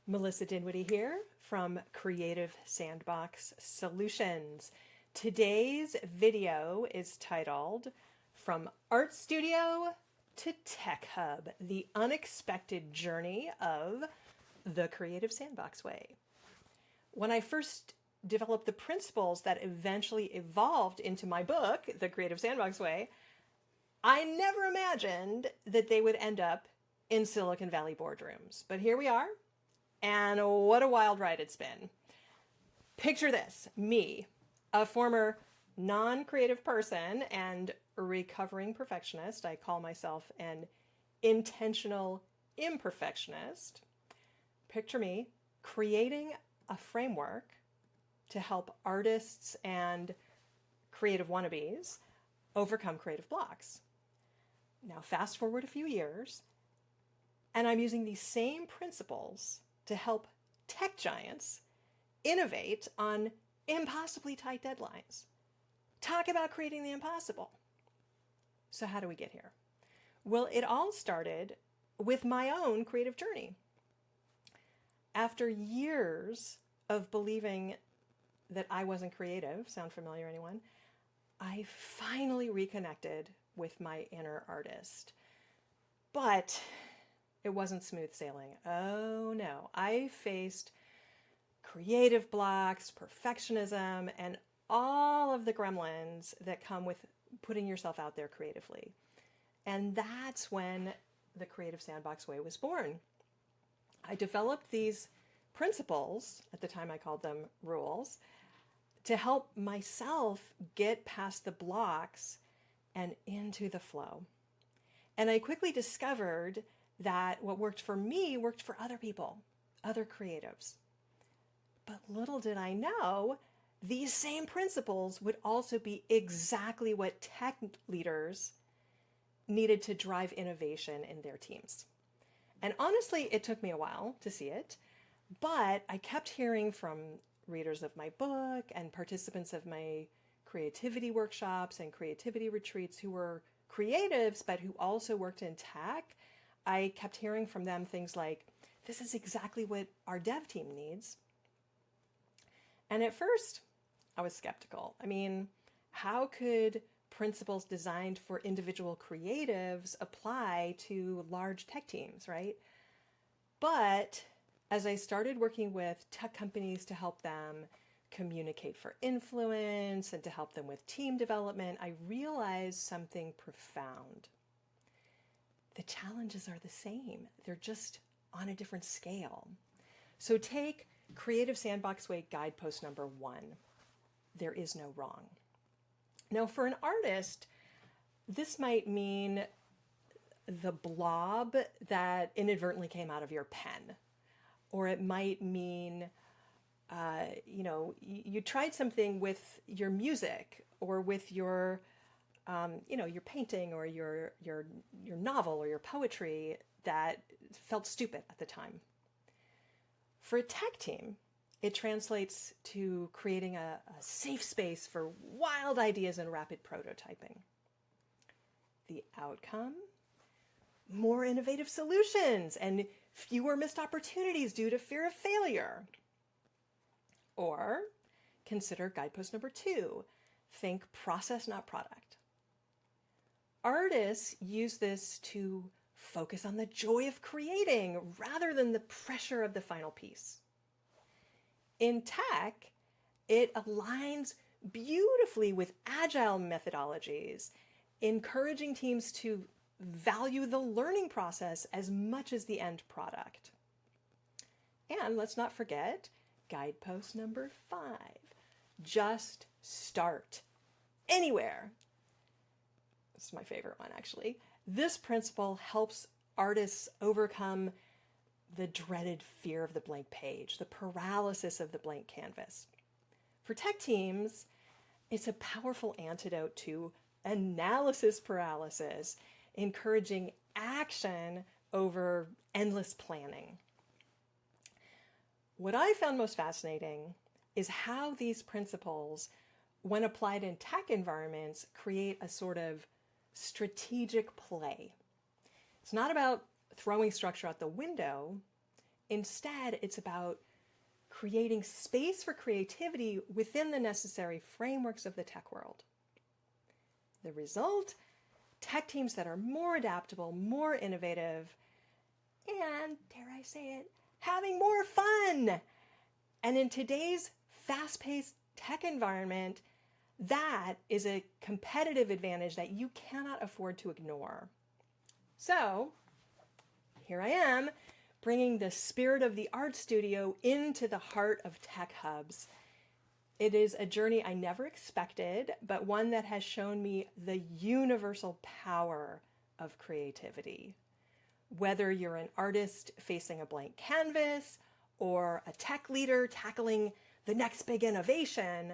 Melissa Dinwiddie here from Creative Sandbox Solutions. Today's video is titled From Art Studio to Tech Hub, the unexpected journey of the Creative Sandbox Way. When I first developed the principles that eventually evolved into my book, The Creative Sandbox Way, I never imagined that they would end up in Silicon Valley boardrooms. But here we are, and what a wild ride it's been. Picture this, me, a former non-creative person and recovering perfectionist. I call myself an intentional imperfectionist. Picture me creating a framework to help artists and creative wannabes overcome creative blocks. Now, fast forward a few years, and I'm using these same principles to help tech giants innovate on impossibly tight deadlines. Talk about creating the impossible. So how do we get here? Well, it all started with my own creative journey. After years of believing that I wasn't creative, sound familiar, anyone? I finally reconnected with my inner artist. But it wasn't smooth sailing. Oh no, I faced creative blocks, perfectionism, and all of the gremlins that come with putting yourself out there creatively. And that's when the Creative Sandbox Way was born. I developed these principles, at the time I called them rules, to help myself get past the blocks and into the flow. And I quickly discovered that what worked for me worked for other people, other creatives. But little did I know, these same principles would also be exactly what tech leaders needed to drive innovation in their teams. And honestly, it took me a while to see it, but I kept hearing from readers of my book and participants of my creativity workshops and creativity retreats who were creatives, but who also worked in tech. I kept hearing from them things like, this is exactly what our dev team needs. And at first, I was skeptical. I mean, how could principles designed for individual creatives apply to large tech teams, right? But as I started working with tech companies to help them communicate for influence and to help them with team development, I realized something profound. The challenges are the same. They're just on a different scale. So take Creative Sandbox Way guidepost number 1. There is no wrong. Now, for an artist, this might mean the blob that inadvertently came out of your pen. Or it might mean, you tried something with your music or with your your painting or your novel or your poetry that felt stupid at the time. For a tech team, it translates to creating a safe space for wild ideas and rapid prototyping. The outcome? More innovative solutions and fewer missed opportunities due to fear of failure. Or consider guidepost number 2. Think process, not product. Artists use this to focus on the joy of creating rather than the pressure of the final piece. In tech, it aligns beautifully with agile methodologies, encouraging teams to value the learning process as much as the end product. And let's not forget guidepost number 5. Just start anywhere. This is my favorite one, actually. This principle helps artists overcome the dreaded fear of the blank page, the paralysis of the blank canvas. For tech teams, it's a powerful antidote to analysis paralysis, encouraging action over endless planning. What I found most fascinating is how these principles, when applied in tech environments, create a sort of strategic play. It's not about throwing structure out the window. Instead, it's about creating space for creativity within the necessary frameworks of the tech world. The result? Tech teams that are more adaptable, more innovative, and, dare I say it, having more fun. And in today's fast-paced tech environment, that is a competitive advantage that you cannot afford to ignore. So, here I am, bringing the spirit of the art studio into the heart of tech hubs. It is a journey I never expected, but one that has shown me the universal power of creativity. Whether you're an artist facing a blank canvas or a tech leader tackling the next big innovation,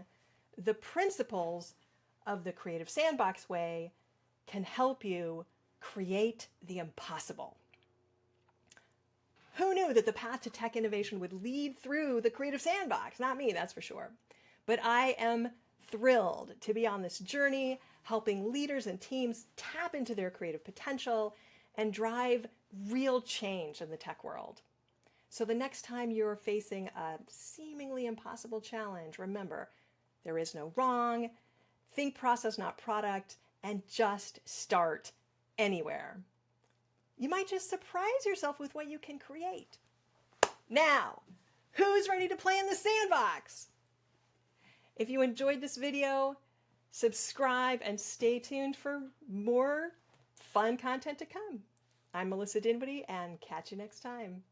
the principles of the Creative Sandbox Way can help you create the impossible. Who knew that the path to tech innovation would lead through the Creative Sandbox? Not me, that's for sure. But I am thrilled to be on this journey, helping leaders and teams tap into their creative potential and drive real change in the tech world. So the next time you're facing a seemingly impossible challenge, remember, there is no wrong, think process, not product, and just start anywhere. You might just surprise yourself with what you can create. Now, who's ready to play in the sandbox? If you enjoyed this video, subscribe and stay tuned for more fun content to come. I'm Melissa Dinwiddie, and catch you next time.